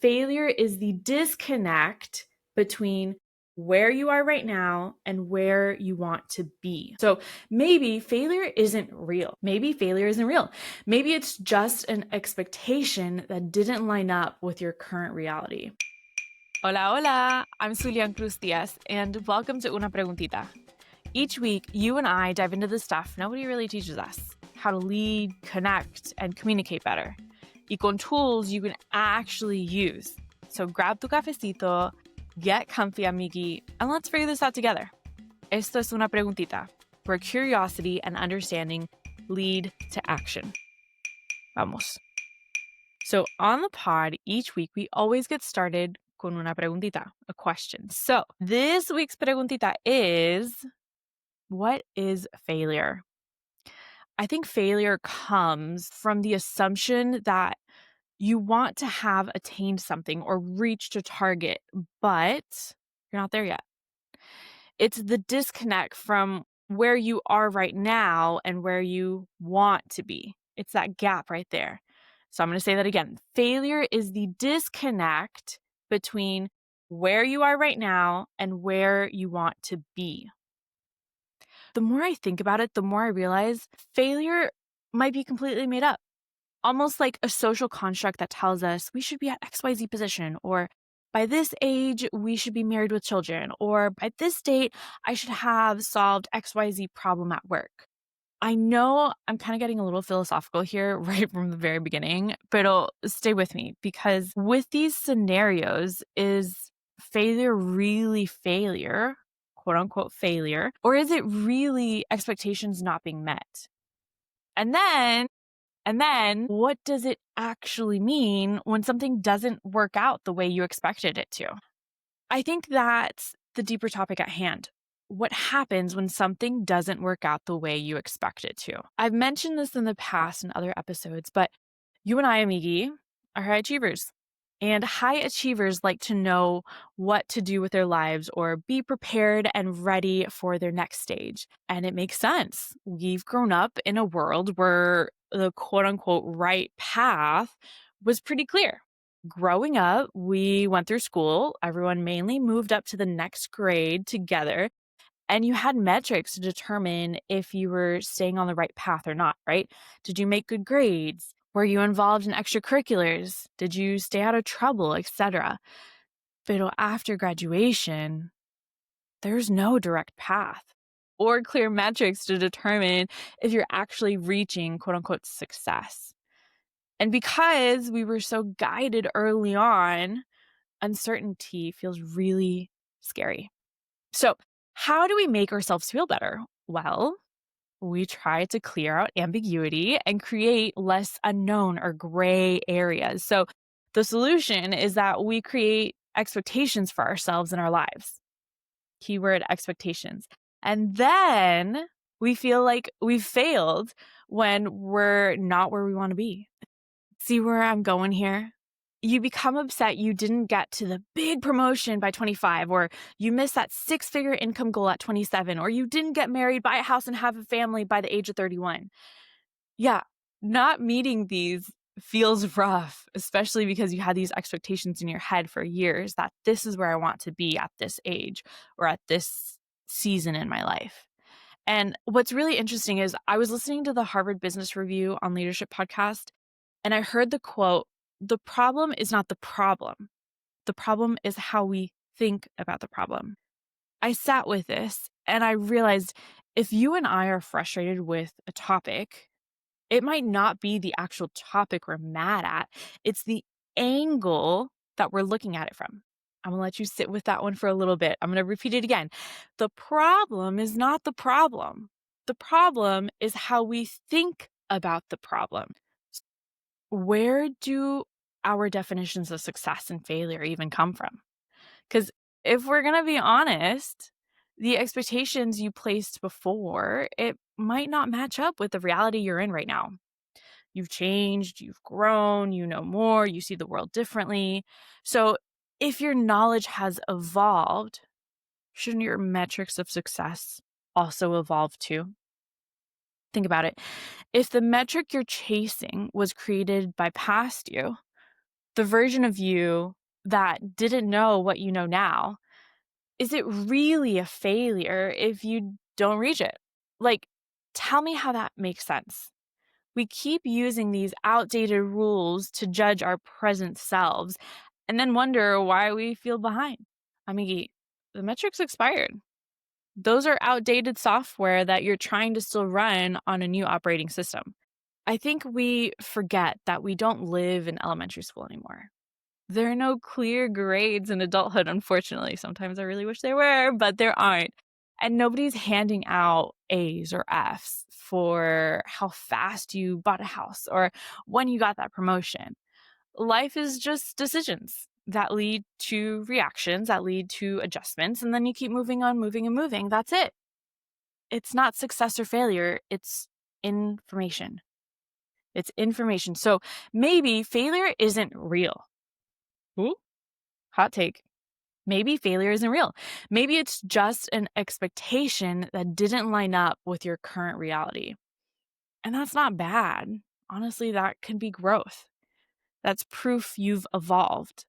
failure is the disconnect between where you are right now and where you want to be. So maybe failure isn't real. Maybe failure isn't real. Maybe it's just an expectation that didn't line up with your current reality. Hola, hola. I'm Zulean Cruz Diaz, and welcome to Una Preguntita. Each week, you and I dive into the stuff nobody really teaches us: how to lead, connect, and communicate better. Y con tools you can actually use. So grab tu cafecito, get comfy, amigui, and let's figure this out together. Esto es Una Preguntita, where curiosity and understanding lead to action. Vamos. So on the pod, each week, we always get started con una preguntita, a question. So this week's preguntita is, what is failure? I think failure comes from the assumption that you want to have attained something or reached a target, but you're not there yet. It's the disconnect from where you are right now and where you want to be. It's that gap right there. So I'm going to say that again. Failure is the disconnect between where you are right now and where you want to be. The more I think about it, the more I realize failure might be completely made up. Almost like a social construct that tells us we should be at XYZ position, or by this age, we should be married with children, or by this date, I should have solved XYZ problem at work. I know I'm kind of getting a little philosophical here right from the very beginning, but stay with me, because with these scenarios, is failure really failure, quote unquote failure, or is it really expectations not being met? And then what does it actually mean when something doesn't work out the way you expected it to? I think that's the deeper topic at hand. What happens when something doesn't work out the way you expect it to? I've mentioned this in the past in other episodes, but you and I, amigi, are high achievers. And high achievers like to know what to do with their lives or be prepared and ready for their next stage. And it makes sense. We've grown up in a world where the quote unquote right path was pretty clear. Growing up, we went through school. Everyone mainly moved up to the next grade together. And you had metrics to determine if you were staying on the right path or not, right? Did you make good grades? Were you involved in extracurriculars? Did you stay out of trouble, etc.? But after graduation, there's no direct path or clear metrics to determine if you're actually reaching quote unquote success. And because we were so guided early on, uncertainty feels really scary. So, how do we make ourselves feel better? Well, we try to clear out ambiguity and create less unknown or gray areas. So, the solution is that we create expectations for ourselves in our lives. Keyword expectations. And then we feel like we've failed when we're not where we want to be. See where I'm going here? You become upset you didn't get to the big promotion by 25, or you missed that 6-figure income goal at 27, or you didn't get married, buy a house, and have a family by the age of 31. Yeah, not meeting these feels rough, especially because you had these expectations in your head for years that this is where I want to be at this age or at this season in my life. And what's really interesting is I was listening to the Harvard Business Review on Leadership podcast, and I heard the quote, "The problem is not the problem. The problem is how we think about the problem." I sat with this and I realized if you and I are frustrated with a topic, it might not be the actual topic we're mad at. It's the angle that we're looking at it from. I'm going to let you sit with that one for a little bit. I'm going to repeat it again. The problem is not the problem. The problem is how we think about the problem. Where do our definitions of success and failure even come from? Because if we're going to be honest, the expectations you placed before, it might not match up with the reality you're in right now. You've changed, you've grown, you know more, you see the world differently. So if your knowledge has evolved, shouldn't your metrics of success also evolve too? Think about it. If the metric you're chasing was created by past you, The version of you that didn't know what you know now, is it really a failure if you don't reach it? Like, tell me how that makes sense. We keep using these outdated rules to judge our present selves and then wonder why we feel behind. Amigui, the metrics expired. Those are outdated software that you're trying to still run on a new operating system. I think we forget that we don't live in elementary school anymore. There are no clear grades in adulthood, unfortunately. Sometimes I really wish there were, but there aren't. And nobody's handing out A's or F's for how fast you bought a house or when you got that promotion. Life is just decisions that lead to reactions, that lead to adjustments, and then you keep moving on, moving and moving. That's it. It's not success or failure, it's information. It's information. So maybe failure isn't real. Ooh, hot take. Maybe failure isn't real. Maybe it's just an expectation that didn't line up with your current reality. And that's not bad. Honestly, that can be growth. That's proof you've evolved.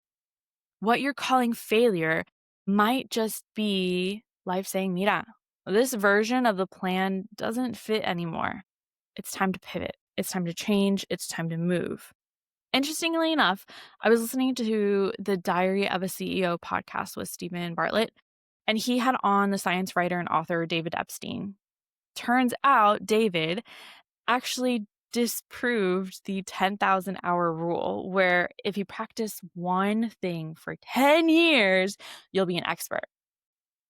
What you're calling failure might just be life saying, Mira, this version of the plan doesn't fit anymore. It's time to pivot. It's time to change. It's time to move. Interestingly enough, I was listening to the Diary of a CEO podcast with Stephen Bartlett, and he had on the science writer and author David Epstein. Turns out David actually disproved the 10,000 hour rule, where if you practice one thing for 10 years, you'll be an expert.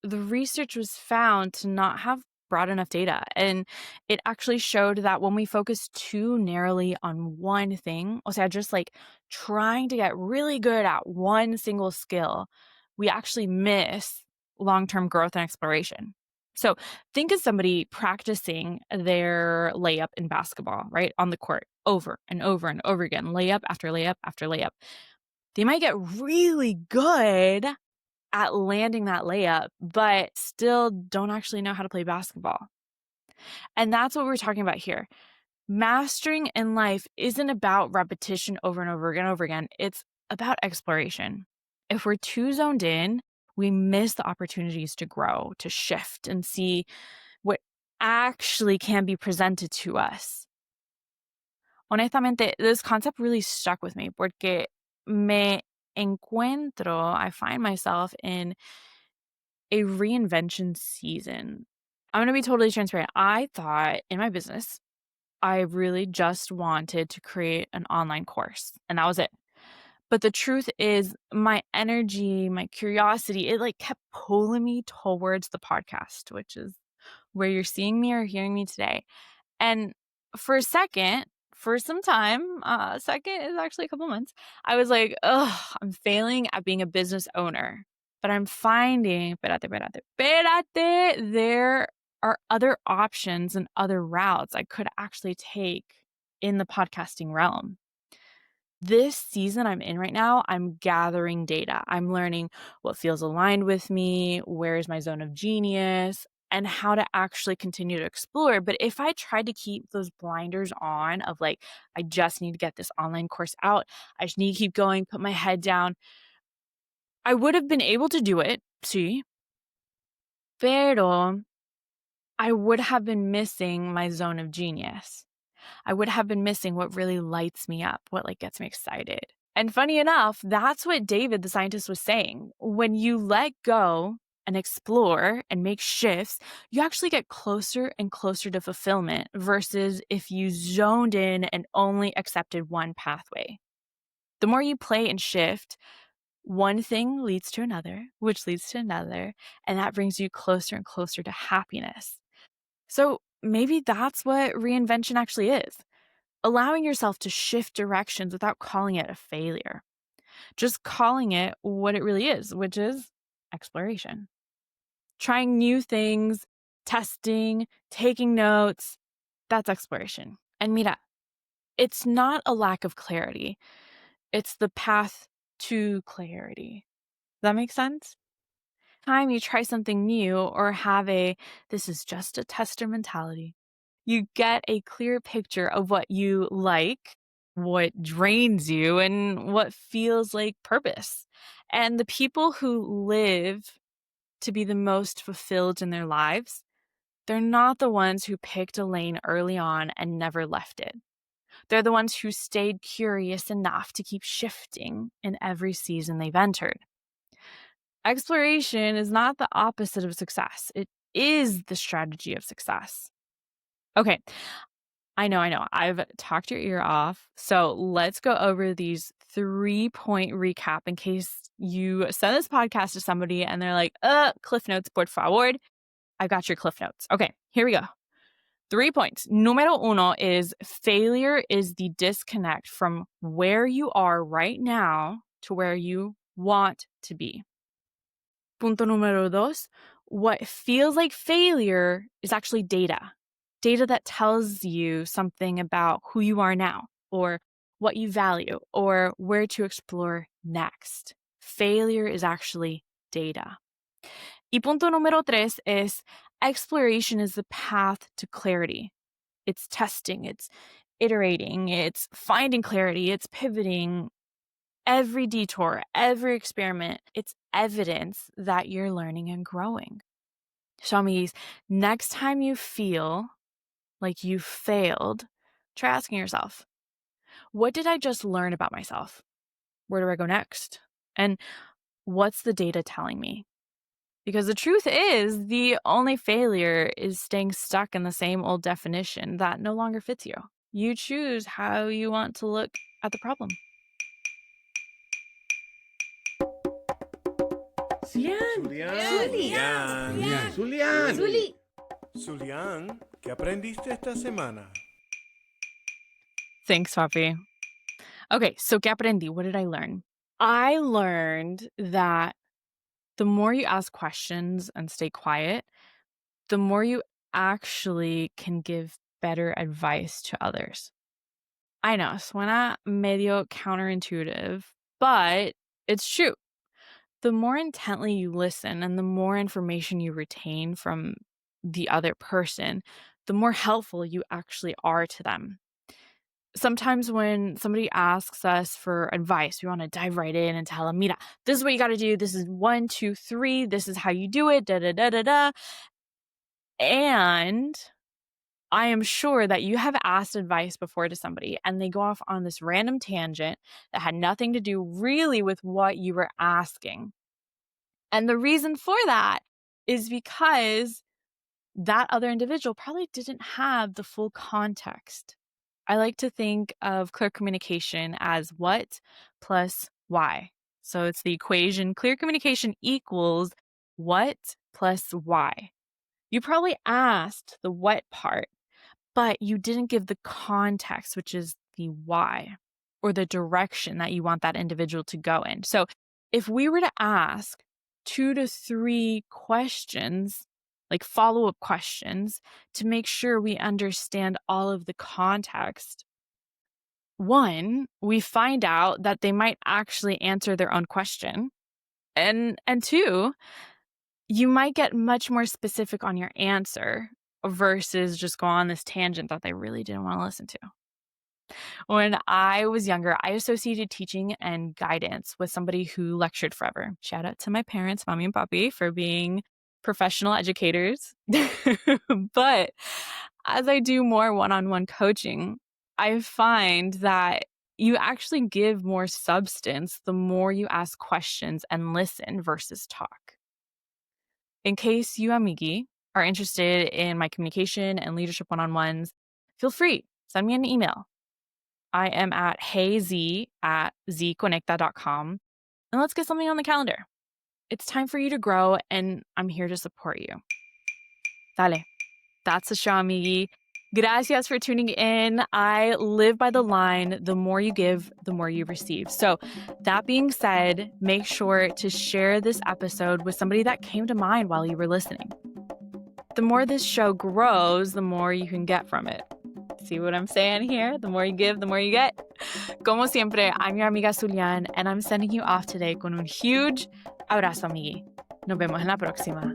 The research was found to not have broad enough data. And it actually showed that when we focus too narrowly on one thing, o sea, just like trying to get really good at one single skill, we actually miss long-term growth and exploration. So think of somebody practicing their layup in basketball, right? On the court over and over and over again, layup after layup after layup. They might get really good at landing that layup, but still don't actually know how to play basketball. And that's what we're talking about here. Mastering in life isn't about repetition over and over again, over again. It's about exploration. If we're too zoned in, we miss the opportunities to grow, to shift, and see what actually can be presented to us. Honestamente, this concept really stuck with me porque I find myself in a reinvention season. I'm going to be totally transparent. I thought in my business, I really just wanted to create an online course, and that was it. But the truth is, my energy, my curiosity, it like kept pulling me towards the podcast, which is where you're seeing me or hearing me today. And for a second, for some time, second is actually a couple months, I was like, ugh, I'm failing at being a business owner. But I'm finding, there are other options and other routes I could actually take in the podcasting realm. This season I'm in right now, I'm gathering data. I'm learning what feels aligned with me, where is my zone of genius, and how to actually continue to explore. But if I tried to keep those blinders on of like, I just need to get this online course out, I just need to keep going, put my head down, I would have been able to do it, sí, pero I would have been missing my zone of genius. I would have been missing what really lights me up, what like gets me excited. And funny enough, that's what David, the scientist, was saying. When you let go and explore and make shifts, you actually get closer and closer to fulfillment versus if you zoned in and only accepted one pathway. The more you play and shift, one thing leads to another, which leads to another, and that brings you closer and closer to happiness. So maybe that's what reinvention actually is. Allowing yourself to shift directions without calling it a failure. Just calling it what it really is, which is exploration. Trying new things, testing, taking notes, that's exploration. And mira, it's not a lack of clarity. It's the path to clarity. Does that make sense? Time you try something new or have this is just a tester mentality, you get a clear picture of what you like what drains you, and what feels like purpose. And the people who live to be the most fulfilled in their lives, they're not the ones who picked a lane early on and never left it. They're the ones who stayed curious enough to keep shifting in every season they've entered. Exploration is not the opposite of success. It is the strategy of success. Okay, I know. I've talked your ear off. So let's go over these 3-point recap in case you send this podcast to somebody and they're like, Cliff Notes, por favor. I got your Cliff Notes. Okay, here we go. 3 points. Número uno is failure is the disconnect from where you are right now to where you want to be. Punto número dos, what feels like failure is actually data. Data that tells you something about who you are now, or what you value, or where to explore next. Failure is actually data. Y punto número tres es exploration is the path to clarity. It's testing, it's iterating, it's finding clarity, it's pivoting. Every detour, every experiment, it's evidence that you're learning and growing. So, amigos, next time you feel like you failed, try asking yourself, what did I just learn about myself? Where do I go next? And what's the data telling me? Because the truth is, the only failure is staying stuck in the same old definition that no longer fits you. You choose how you want to look at the problem. Zulean, ¿qué aprendiste esta semana? Thanks, Papi. Okay, so ¿qué aprendí? What did I learn? I learned that the more you ask questions and stay quiet, the more you actually can give better advice to others. I know, suena medio counterintuitive, but it's true. The more intently you listen and the more information you retain from the other person, the more helpful you actually are to them. Sometimes when somebody asks us for advice, we want to dive right in and tell them, mira, this is what you got to do. This is 1, 2, 3. This is how you do it. Da, da, da, da, da. And I am sure that you have asked advice before to somebody and they go off on this random tangent that had nothing to do really with what you were asking. And the reason for that is because that other individual probably didn't have the full context. I like to think of clear communication as what plus why. So it's the equation clear communication equals what plus why. You probably asked the what part, but you didn't give the context, which is the why, or the direction that you want that individual to go in. So if we were to ask 2 to 3 questions, like follow-up questions, to make sure we understand all of the context, 1, we find out that they might actually answer their own question. And 2, you might get much more specific on your answer versus just go on this tangent that they really didn't want to listen to. When I was younger, I associated teaching and guidance with somebody who lectured forever. Shout out to my parents, mommy and papi, for being professional educators. But as I do more one-on-one coaching, I find that you actually give more substance the more you ask questions and listen versus talk. In case you, amigi, are interested in my communication and leadership one-on-ones, feel free, send me an email. I am at HeyZ@zconecta.com, and let's get something on the calendar. It's time for you to grow, and I'm here to support you. Dale. That's the show, amigi. Gracias for tuning in. I live by the line, the more you give, the more you receive. So that being said, make sure to share this episode with somebody that came to mind while you were listening. The more this show grows, the more you can get from it. See what I'm saying here? The more you give, the more you get. Como siempre, I'm your amiga Zulean, and I'm sending you off today con un huge abrazo, amigui. Nos vemos en la próxima.